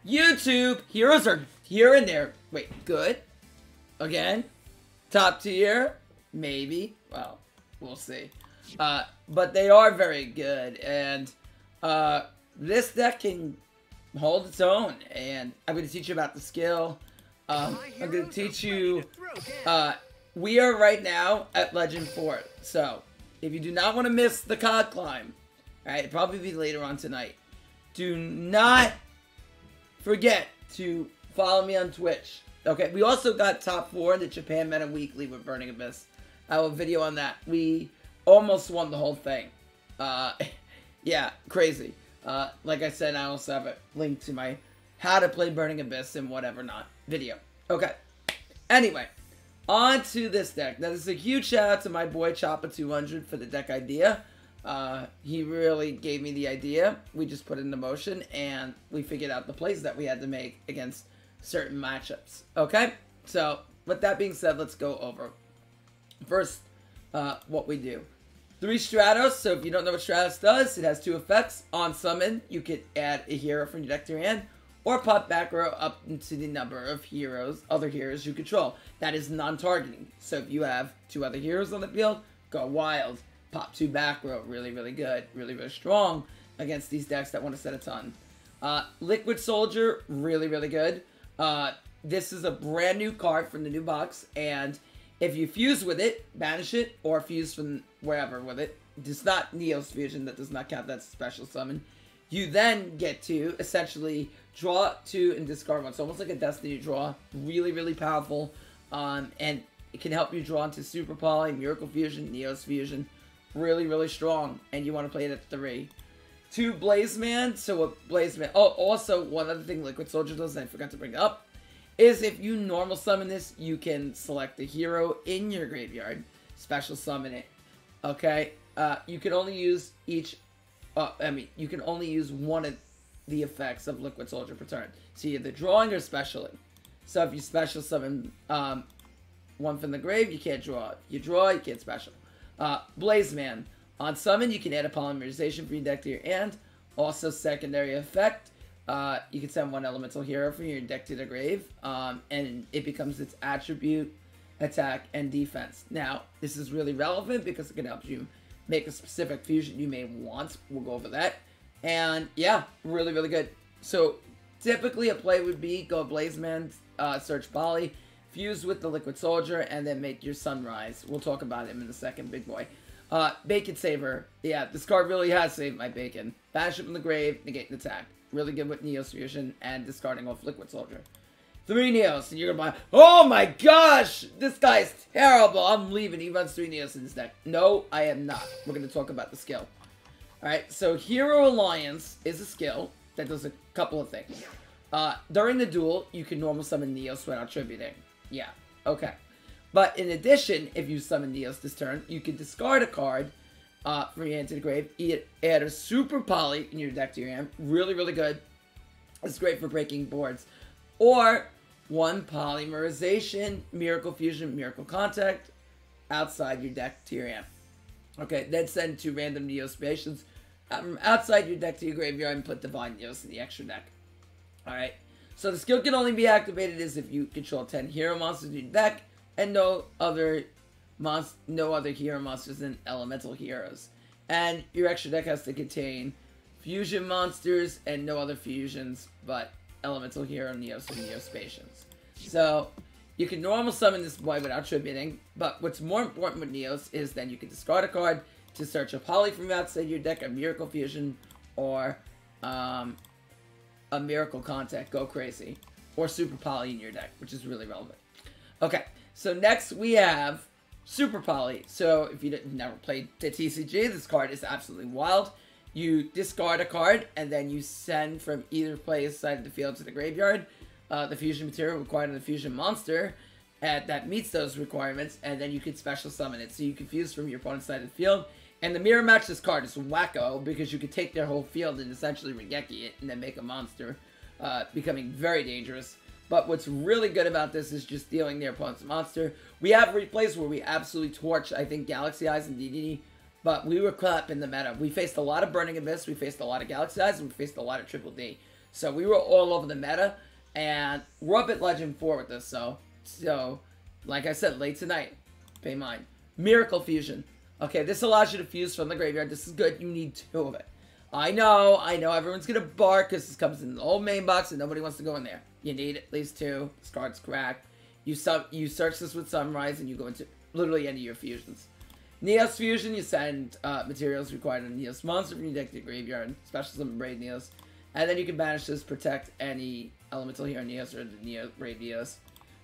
YouTube, heroes are here and there. Wait, good? Again? Top tier? Maybe. Well, we'll see. But they are very good, and this deck can hold its own, and I'm going to teach you about the skill. I'm going to teach you, we are right now at Legend 4, so if you do not want to miss the COD climb, alright, it'll probably be later on tonight, do not forget to follow me on Twitch. Okay, we also got top 4 in the Japan Meta Weekly with Burning Abyss. I will video on that. We almost won the whole thing. Yeah, crazy. Like I said, I also have a link to my how to play Burning Abyss and whatever not video. Okay. Anyway, on to this deck. Now, this is a huge shout out to my boy Choppa200 for the deck idea. He really gave me the idea. We just put it into motion, and we figured out the plays that we had to make against certain matchups. Okay? So, with that being said, let's go over first what we do. 3 Stratos, so if you don't know what Stratos does, it has 2 effects. On summon, you could add a hero from your deck to your hand, or pop back row up into the number of heroes, other heroes you control. That is non-targeting. So if you have 2 other heroes on the field, go wild. Pop 2 back row, really, really good. Really, really strong against these decks that want to set a ton. Liquid Soldier, really, really good. This is a brand new card from the new box, and if you fuse with it, banish it, or fuse from wherever with it. It's not Neo's fusion, that does not count, that's a special summon. You then get to essentially draw 2 and discard 1. It's almost like a Destiny draw. Really, really powerful. And it can help you draw into Super Poly, Miracle Fusion, Neo's fusion. Really, really strong. And you want to play it at 3. 2 Blazeman. So what Blazeman... Oh, also, one other thing Liquid Soldier does, and I forgot to bring it up, is if you normal summon this, you can select a hero in your graveyard, special summon it. Okay? You can only use each... you can only use one of the effects of Liquid Soldier per turn. So either drawing or specialing. So if you special summon one from the grave, you can't draw. If you draw, you can't special. Blazeman. On summon, you can add a polymerization for your deck to your hand. Also, secondary effect. You can send 1 elemental hero from your deck to the grave. And it becomes its attribute, attack, and defense. Now, this is really relevant because it can help you make a specific fusion you may want. We'll go over that. And yeah, really, really good. So typically a play would be go Blazeman, search Poly, fuse with the Liquid Soldier, and then make your Sunrise. We'll talk about him in a second, big boy. Bacon Saver. Yeah, this card really has saved my bacon. Banish it from the grave, negate an attack. Really good with Neo's fusion and discarding off Liquid Soldier. 3 Neos, and you're gonna buy. Oh my gosh! This guy's terrible. I'm leaving. He runs 3 Neos in his deck. No, I am not. We're gonna talk about the skill. Alright, so Hero Alliance is a skill that does a couple of things. During the duel, you can normal summon Neos without tributing. Yeah, okay. But in addition, if you summon Neos this turn, you can discard a card from your hand to the grave. Add a Super Poly in your deck to your hand. Really, really good. It's great for breaking boards. Or 1 Polymerization, Miracle Fusion, Miracle Contact outside your deck to your hand. Okay, then send 2 random Neos creations from outside your deck to your graveyard and put Divine Neos in the extra deck. Alright, so the skill can only be activated as if you control 10 hero monsters in your deck and no other hero monsters than elemental heroes. And your extra deck has to contain fusion monsters and no other fusions but elemental hero Neos and Neospatians. So you can normal summon this boy without tributing, but what's more important with Neos is then you can discard a card to search a Poly from outside your deck, a Miracle Fusion, or a Miracle Contact, go crazy, or Super Poly in your deck, which is really relevant. Okay, so next we have Super Poly. So if you never played the TCG, this card is absolutely wild. You discard a card, and then you send from either player's side of the field to the graveyard the fusion material required on the fusion monster that meets those requirements, and then you can special summon it. So you can fuse from your opponent's side of the field. And the mirror match this card is wacko, because you can take their whole field and essentially Regeki it, and then make a monster, becoming very dangerous. But what's really good about this is just dealing their opponent's monster. We have replays where we absolutely torch, I think, Galaxy Eyes and DDD. But we were crap in the meta. We faced a lot of Burning Abyss, we faced a lot of Galaxy Eyes, and we faced a lot of Triple D. So we were all over the meta, and we're up at Legend 4 with this, so like I said, late tonight, pay mine. Miracle Fusion. Okay, this allows you to fuse from the graveyard. This is good. You need 2 of it. I know, everyone's gonna bark because this comes in the old main box and nobody wants to go in there. You need at least 2. This card's cracked. You search this with Sunrise and you go into literally any of your fusions. Neos Fusion, you send materials required on Neos monster from your deck to your graveyard, special summon Braid Neos. And then you can banish this, protect any elemental hero Neos or the Neo Braid Neos.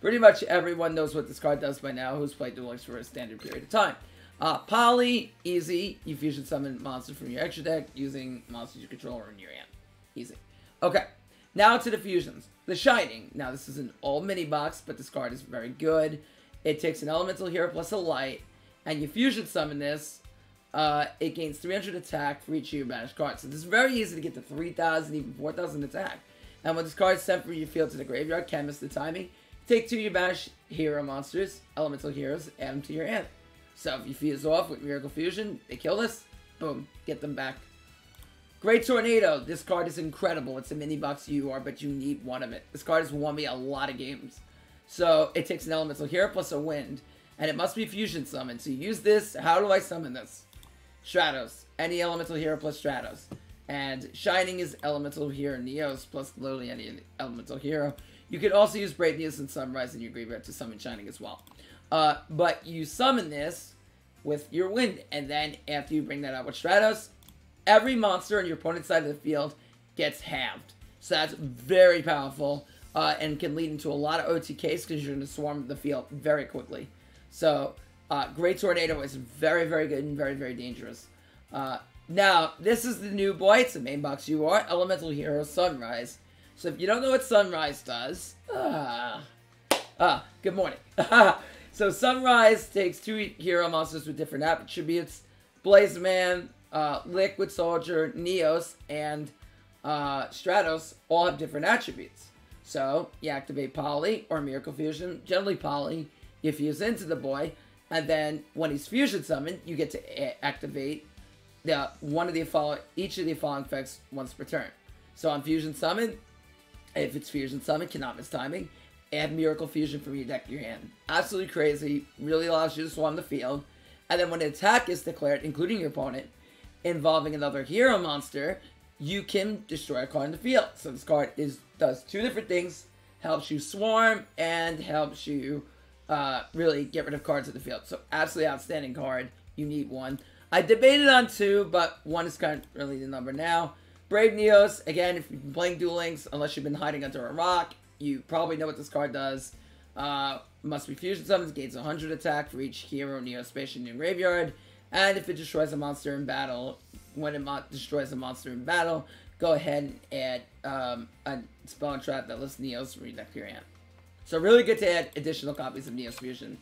Pretty much everyone knows what this card does by now who's played Duel Links for a standard period of time. Poly, easy. You fusion summon monster from your extra deck using monsters you control or in your hand. Easy. Okay, now to the fusions. The Shining. Now this is an old mini box, but this card is very good. It takes an elemental hero plus a light, and you fusion summon this. It gains 300 attack for each of your banished cards. So this is very easy to get to 3,000, even 4,000 attack. And when this card is sent from your field to the graveyard, can't miss the timing. Take 2 of your banished hero monsters, elemental heroes, add them to your hand. So if you fuse off with Miracle Fusion, they kill this, boom, get them back. Great Tornado. This card is incredible. It's a mini box UR, but you need 1 of it. This card has won me a lot of games. So it takes an elemental hero plus a wind, and it must be fusion summoned. So you use this. How do I summon this? Stratos. Any elemental hero plus Stratos. And Shining is elemental hero Neos plus literally any elemental hero. You can also use Brave Neos and Sunrise in your graveyard to summon Shining as well. But you summon this with your wind, and then after you bring that out with Stratos, every monster on your opponent's side of the field gets halved. So that's very powerful, and can lead into a lot of OTKs because you're going to swarm the field very quickly. So, Great Tornado is very, very good and very, very dangerous. Now, this is the new boy. It's a main box UR, Elemental Hero Sunrise. So if you don't know what Sunrise does, good morning. So Sunrise takes 2 hero monsters with different attributes. Blazeman, Liquid Soldier, Neos, and Stratos all have different attributes. So you activate Poly or Miracle Fusion. Generally Poly, you fuse into the boy, and then when he's fusion summoned, you get to activate each of the following effects once per turn. So on fusion summon, if it's fusion summon, cannot miss timing. Add Miracle Fusion from your deck to your hand. Absolutely crazy. Really allows you to swarm the field. And then when an attack is declared, including your opponent, involving another hero monster, you can destroy a card in the field. So this card does 2 different things. Helps you swarm and helps you really get rid of cards in the field. So absolutely outstanding card. You need 1. I debated on 2, but 1 is kind of really the number now. Brave Neos. Again, if you've been playing Duel Links, unless you've been hiding under a rock, you probably know what this card does. Must be fusion summons, gains 100 attack for each hero Neo space in your graveyard. And if it destroys a monster in battle, when it destroys a monster in battle, go ahead and add a spell and trap that lists Neos from your deck to your hand. So really good to add additional copies of Neos Fusion.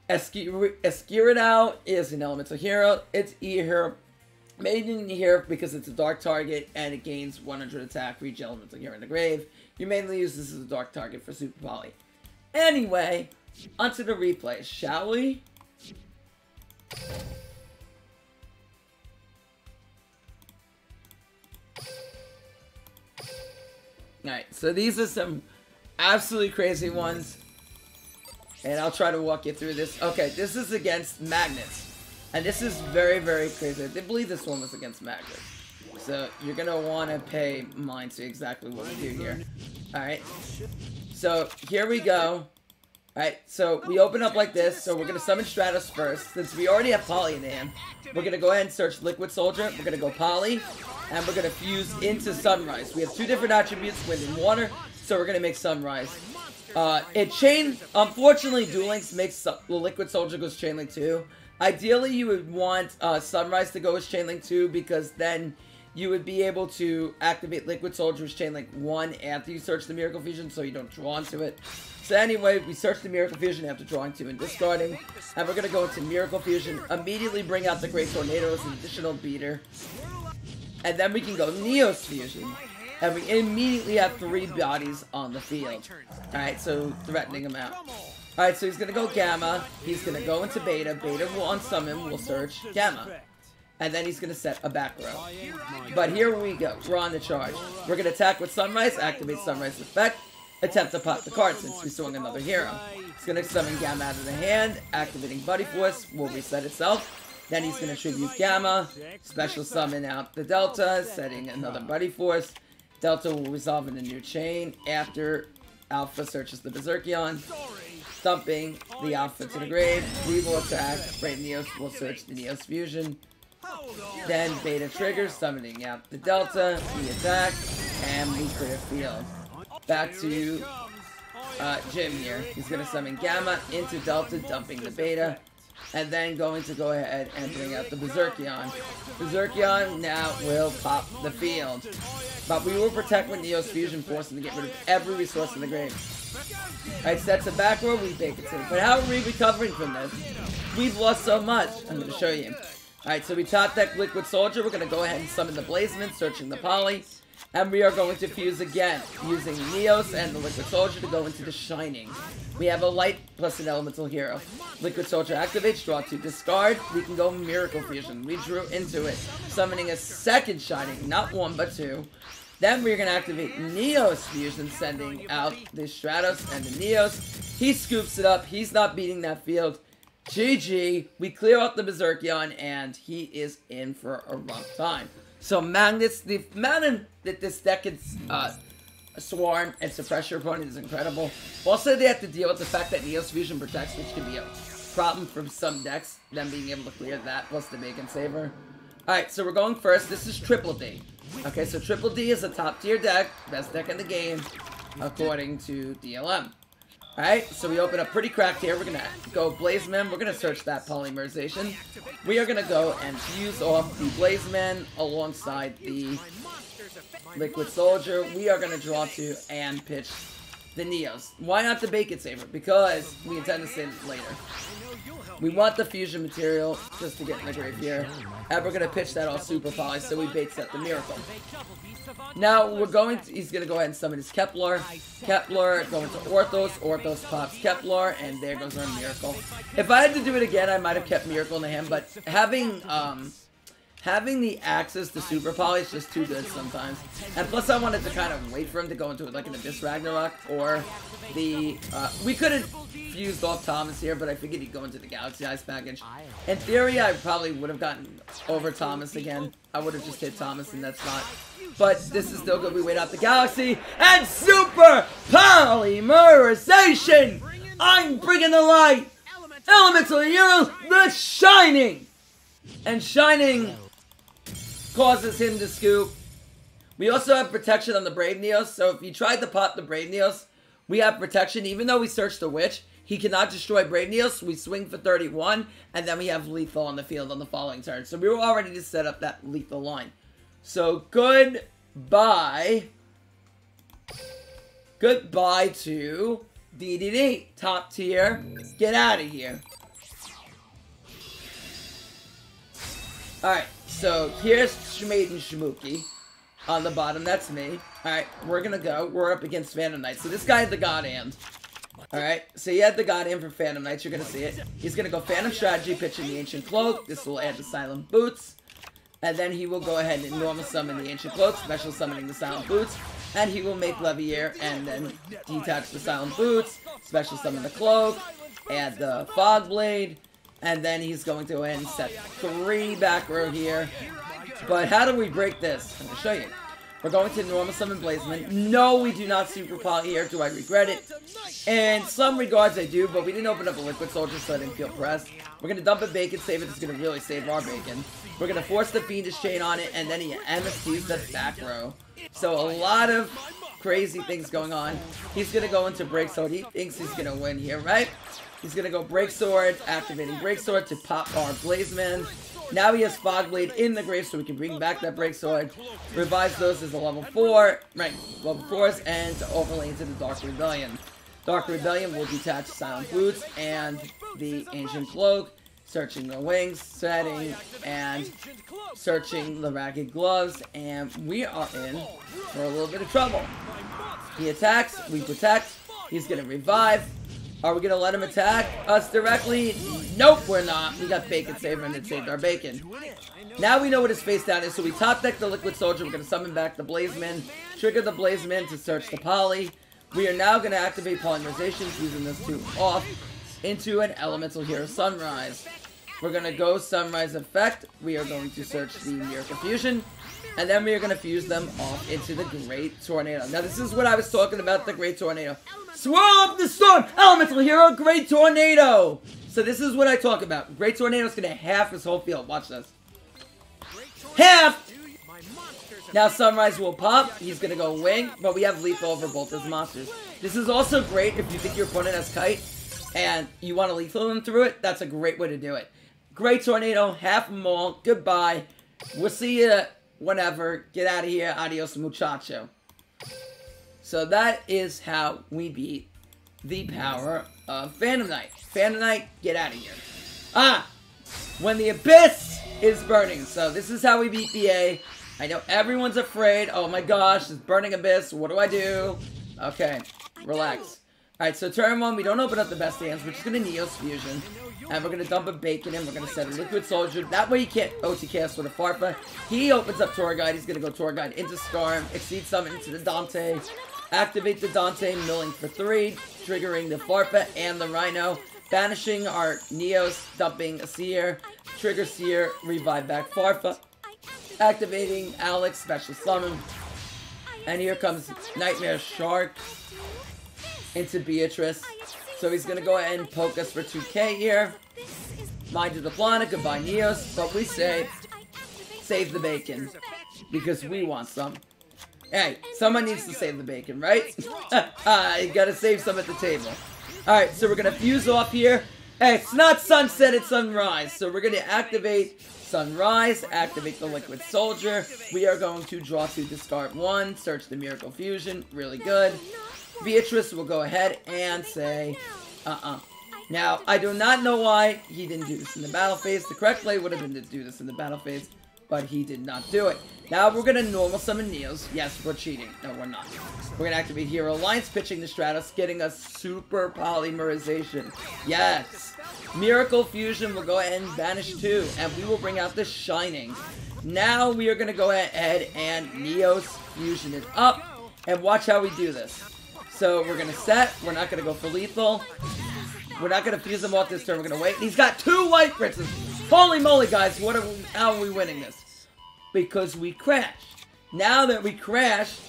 Escuridao is an elemental hero. It's E-hero. Made in here because it's a dark target and it gains 100 attack for each elemental hero in the grave. You mainly use this as a dark target for Super Poly. Anyway, onto the replay, shall we? Alright, so these are some absolutely crazy ones. And I'll try to walk you through this. Okay, this is against Magnets. And this is very, very crazy. I believe this one was against Magnets. So you're going to want to pay mind to exactly what we do here. Alright. So here we go. Alright, so we open up like this. So we're going to summon Stratos first. Since we already have Poly in hand, we're going to go ahead and search Liquid Soldier. We're going to go Poly. And we're going to fuse into Sunrise. We have 2 different attributes, wind and water. So we're going to make Sunrise. Unfortunately, Duel Links makes the Liquid Soldier goes Chain Link 2. Ideally, you would want Sunrise to go as Chain Link 2 because then you would be able to activate Liquid Soldier's Chain Link 1 after you search the Miracle Fusion so you don't draw into it. So anyway, we search the Miracle Fusion after drawing 2 and discarding. And we're going to go into Miracle Fusion, immediately bring out the Great Tornado as an additional beater. And then we can go Neos Fusion. And we immediately have 3 bodies on the field. Alright, so threatening him out. Alright, so he's going to go Gamma. He's going to go into Beta. Beta will unsummon. We'll search Gamma. and then he's going to set a back row. But here we go. We're on the charge. We're going to attack with Sunrise, activate Sunrise effect, attempt to pop the card since we swung another hero. It's going to summon Gamma out of the hand, activating Buddy Force, will reset itself. Then he's going to tribute Gamma, special summon out the Delta, setting another Buddy Force. Delta will resolve in a new chain after Alpha searches the Berserkion, dumping the Alpha to the grave. We will attack. Brave Neos will search the Neos Fusion. Then Beta triggers, summoning out the Delta. We attack, and we clear field. Back to Jim here. He's going to summon Gamma into Delta, dumping the Beta. And then going to go ahead and bring out the Berserkion. Berserkion now will pop the field. But we will protect with Neos Fusion, forcing to get rid of every resource in the grave. Alright, sets a back row, we bake it in. But how are we recovering from this? We've lost so much. I'm going to show you. Alright, so we top deck Liquid Soldier. We're going to go ahead and summon the Blazeman, searching the Poly. And we are going to fuse again, using Neos and the Liquid Soldier to go into the Shining. We have a Light plus an Elemental Hero. Liquid Soldier activates, draw 2, discard. We can go Miracle Fusion. We drew into it, summoning a second Shining, not 1 but 2. Then we're going to activate Neos Fusion, sending out the Stratos and the Neos. He scoops it up. He's not beating that field. GG. We clear out the Berserkion, and he is in for a rough time. So Magnets, the amount that this deck can swarm and suppress your opponent is incredible. Also, they have to deal with the fact that Neos Fusion protects, which can be a problem for some decks, them being able to clear that, plus the Bacon Saver. Alright, so we're going first. This is Triple D. Okay, so Triple D is a top tier deck, best deck in the game, according to DLM. Alright, so we open up pretty cracked here. We're going to go Blazeman. We're going to search that polymerization. We are going to go and fuse off the Blazeman alongside the Liquid Soldier. We are going to draw 2 and pitch the Neos. Why not the Bacon Saver? Because we intend to save it later. We want the fusion material just to get in the grave here. And we're going to pitch that all super poly, so we bait set the Miracle. Now, he's going to go ahead and summon his Kepler. Kepler going to Orthos. Orthos pops Kepler, and there goes our Miracle. If I had to do it again, I might have kept Miracle in the hand, but having the access to Super Poly is just too good sometimes. And plus I wanted to kind of wait for him to go into it like an Abyss Ragnarok, or the, we could have fused off Thomas here, but I figured he'd go into the Galaxy Eyes package. In theory, I probably would have gotten over Thomas again. I would have just hit Thomas, and that's not. But this is still good. We wait out the Galaxy, and Super Polymerization! I'm bringing the light! Elemental Hero, the Shining! And Shining causes him to scoop. We also have protection on the Brave Neos, so if you tried to pop the Brave Neos, we have protection. Even though we search the Witch, he cannot destroy Brave Neos. We swing for 31, and then we have lethal on the field on the following turn. So we were already to set up that lethal line. So goodbye. Goodbye to DDD. Top tier. Get out of here. Alright, so here's Shmaden Shmuki on the bottom. That's me. Alright, we're gonna go. We're up against Phantom Knight. So this guy had the God Hand. Alright, so he had the God Hand for Phantom Knights. You're gonna see it. He's gonna go Phantom Strategy, pitching the Ancient Cloak. This will add the Silent Boots. And then he will go ahead and normal summon the Ancient Cloak, special summoning the Silent Boots. And he will make Levier and then detach the Silent Boots, special summon the Cloak, add the Fog Blade. And then he's going to go ahead and set 3 back row here. But how do we break this? I'm going to show you. We're going to normal summon Blazeman. No, we do not super poly here. Do I regret it? In some regards, I do, but we didn't open up a Liquid Soldier, so I didn't feel pressed. We're going to dump a Bacon, save it. It's going to really save our Bacon. We're going to force the Fiendish Chain on it, and then he MSTs the back row. So a lot of crazy things going on. He's going to go into Break Sword. He thinks he's going to win here, right? He's going to go Break Sword, activating Break Sword to pop our Blazeman. Now he has Fog Blade in the grave, so we can bring back that Break Sword. Revives those as a level 4, right, level 4s, and to overlay into the Dark Rebellion. Dark Rebellion will detach Silent Boots and the Ancient Cloak, searching the wings, setting, and searching the Ragged Gloves, and we are in for a little bit of trouble. He attacks, we protect, he's going to revive. Are we going to let him attack us directly? Nope, we're not. We got Bacon Saver and it saved our bacon. Now we know what his face down is, so we top deck the Liquid Soldier. We're going to summon back the Blazeman, trigger the Blazeman to search the Poly. We are now going to activate Polymerizations using this 2 off into an Elemental Hero Sunrise. We're going to go Sunrise Effect. We are going to search the Miracle Fusion. And then we are going to fuse them off into the Great Tornado. Now this is what I was talking about, the Great Tornado. Swamp the Storm! Elemental Hero, Great Tornado! So this is what I talk about. Great Tornado is going to half his whole field. Watch this. Half! Now Sunrise will pop. He's going to go Wing. But we have lethal over both his monsters. This is also great if you think your opponent has Kite and you want to lethal them through it. That's a great way to do it. Great Tornado, half them all. Goodbye. We'll see you whenever. Get out of here. Adios, muchacho. So that is how we beat the power of Phantom Knight. Phantom Knight, get out of here. Ah! When the Abyss is burning. So this is how we beat BA. I know everyone's afraid. Oh my gosh, it's burning Abyss. What do I do? Okay, relax. Alright, so turn 1, we don't open up the best hands. We're just going to Neos Fusion. And we're going to dump a Bacon in. We're going to set a Liquid Soldier. That way you can't OT cast with a Farfa. He opens up Tour Guide. He's going to go Tour Guide into Skarm. Exceed Summon into the Dante. Activate the Dante, milling for 3. Triggering the Farfa and the Rhino. Banishing our Neos, dumping a Seer. Trigger Seer, revive back Farfa. Activating Alex, special summon. And here comes Nightmare Shark into Beatrice. So he's going to go ahead and poke us for 2k here. Mind of the Planet, goodbye Neos. But we say, save the bacon. Because we want some. Hey, someone needs to save the bacon, right? You gotta save some at the table. Alright, so we're going to fuse off here. Hey, it's not sunset, it's sunrise. So we're going to activate Sunrise, activate the Liquid Soldier. We are going to draw 2, discard 1, search the Miracle Fusion. Really good. Beatrice will go ahead and say, Now, I do not know why he didn't do this in the battle phase. The correct play would have been to do this in the battle phase, but he did not do it. Now we're going to normal summon Neos. Yes, we're cheating. No, we're not. We're going to activate Hero Alliance, pitching the Stratos, getting us super polymerization. Yes. Miracle Fusion will go ahead and banish 2, and we will bring out the Shining. Now we are going to go ahead and Neos Fusion it up, and watch how we do this. So we're going to set. We're not going to go for lethal. We're not going to fuse him off this turn. We're going to wait. He's got 2 White Princes. Holy moly, guys. How are we winning this? Because we crashed. Now that we crashed,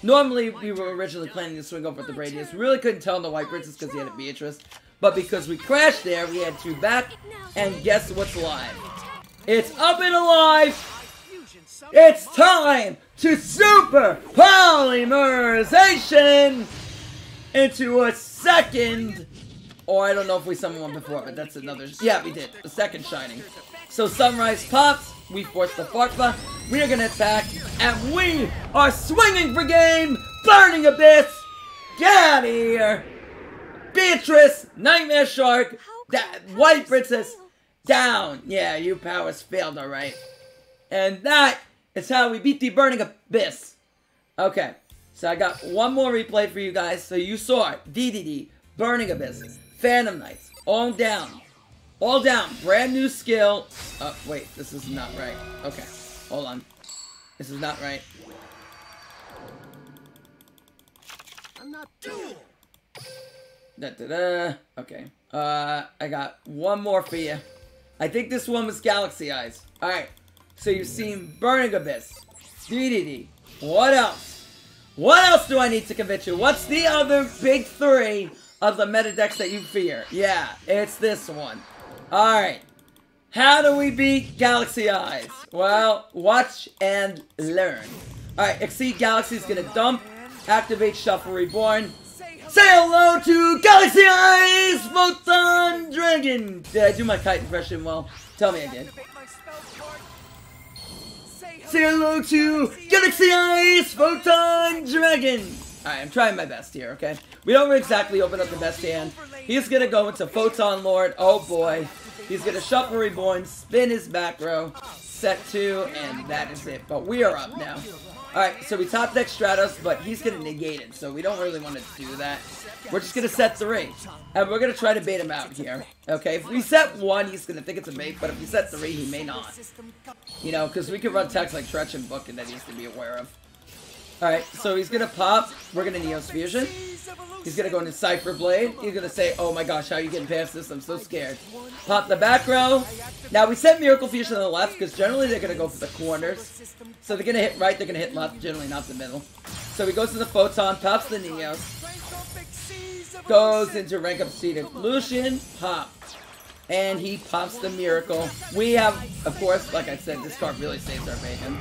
normally we were originally planning to swing over at the Radius. We really couldn't tell him the White Princess because he had a Beatrice. But because we crashed there, we had 2 back. And guess what's live? It's up and alive. It's time to super polymerization into a second. Or I don't know if we summoned one before, but that's another. Yeah, we did. The second Shining. So Sunrise pops. We force the Farfa. We are going to attack. And we are swinging for game. Burning Abyss. Get out of here. Beatrice. Nightmare Shark. White Princess. Down. Yeah, you powers failed, alright. And that is how we beat the Burning Abyss. Okay. So I got one more replay for you guys. So you saw it. DDD. Burning Abyss. Phantom Knights. All down. All down. Brand new skill. Oh, wait. This is not right. Okay. Hold on. This is not right. I'm not Duel. Okay. I got one more for you. I think this one was Galaxy Eyes. Alright. So you've seen Burning Abyss. DDD. What else? What else do I need to convince you? What's the other big 3 of the meta decks that you fear? Yeah, it's this one. Alright. How do we beat Galaxy Eyes? Well, watch and learn. Alright, Exceed Galaxy is going to dump. Activate Shuffle Reborn. Say hello to Galaxy Eyes! Photon Dragon! Did I do my kite impression well? Tell me I did. Say hello to Galaxy Eyes! Photon Dragon! Alright, I'm trying my best here, okay? We don't exactly open up the best hand. He's gonna go into Photon Lord. Oh boy. He's gonna Shuffle Reborn, spin his back row, set 2, and that is it. But we are up now. Alright, so we top deck Stratos, but he's gonna negate it, so we don't really want to do that. We're just gonna set 3. And we're gonna try to bait him out here. Okay, if we set 1, he's gonna think it's a bait, but if we set 3, he may not. You know, because we could run text like Tretch and Book and that he's gonna be aware of. Alright, so he's gonna pop. We're gonna Neos Fusion. He's gonna go into Cypher Blade. He's gonna say, oh my gosh, how are you getting past this? I'm so scared. Pop the back row. Now we set Miracle Fusion on the left because generally they're gonna go for the corners. So they're gonna hit right, they're gonna hit left, generally not the middle. So he goes to the Photon, pops the Neos. Goes into rank up Seed Evolution, pop. And he pops the Miracle. We have, of course, like I said, this card really saves our bacon.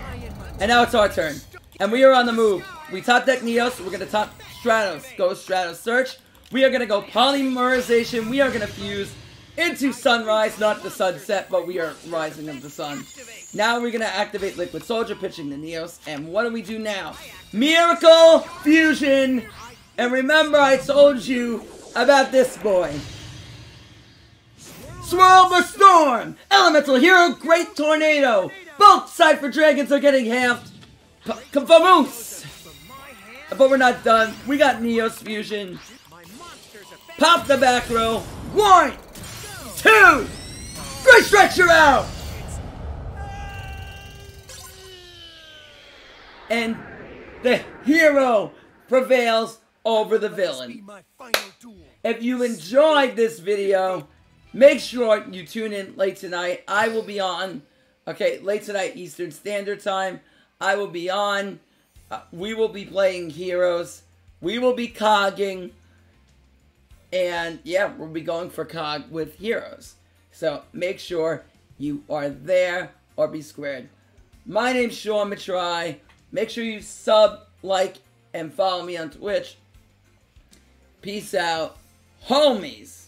And now it's our turn. And we are on the move. We top deck Neos. We're going to top Stratos. Go Stratos Search. We are going to go Polymerization. We are going to fuse into Sunrise. Not the sunset, but we are rising of the sun. Now we're going to activate Liquid Soldier, pitching the Neos. And what do we do now? Miracle Fusion. And remember, I told you about this boy. Swirl the Storm. Elemental Hero, Great Tornado. Both Cypher Dragons are getting halved. Vamoose! But we're not done. We got Neos Fusion. Pop the back row. 1, 2, 3, stretch her out! And the hero prevails over the villain. If you enjoyed this video, make sure you tune in late tonight. I will be on, okay, late tonight Eastern Standard Time. I will be on. We will be playing heroes. We will be cogging. And yeah, we'll be going for cog with heroes. So make sure you are there or be squared. My name's Sean Matrai. Make sure you sub, like, and follow me on Twitch. Peace out, homies.